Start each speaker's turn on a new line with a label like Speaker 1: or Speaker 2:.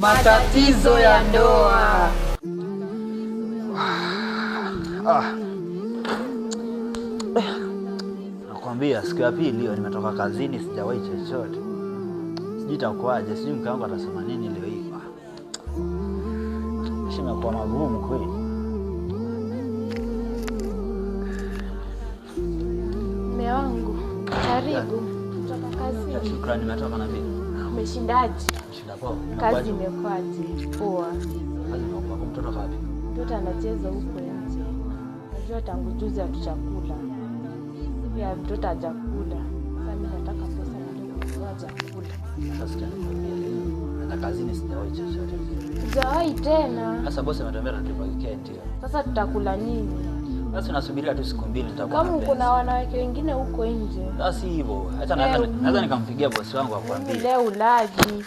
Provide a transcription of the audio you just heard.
Speaker 1: Matatizo ya ndoa.
Speaker 2: Nakwambia siku ya pili leo nimetoka kazini sijawahi chochote. Sijui itakuwaje, sijui mke wangu atasema nini leo hii. Shina kwa magumu kweli.
Speaker 3: Mume wangu, karibu. Kutoka kazini.
Speaker 2: Shukrani, nimetoka na vipi?
Speaker 3: Umeshindaje?
Speaker 2: Shinda poa.
Speaker 3: Kazi imekwaje? Poa.
Speaker 2: Kazi imekuwa. Mtoto wapi?
Speaker 3: Mtoto anacheza huko nje. Najua tangu juzi hatuchakula. Pia mtoto hajakula. Sasa mimi nataka pesa ndio chakula.
Speaker 2: Sasa nikwambia leo na kazini sijawahi chochote.
Speaker 3: Sijawahi tena.
Speaker 2: Sasa bosi ametembea na trip weekend hiyo.
Speaker 3: Sasa tutakula nini?
Speaker 2: Basi nasubiria tu siku mbili nitakuwa.
Speaker 3: Kama kuna wanawake wengine huko nje.
Speaker 2: Basi hivyo. Hata naweza nikampigia bosi wangu akwambie.
Speaker 3: Leo ulaji.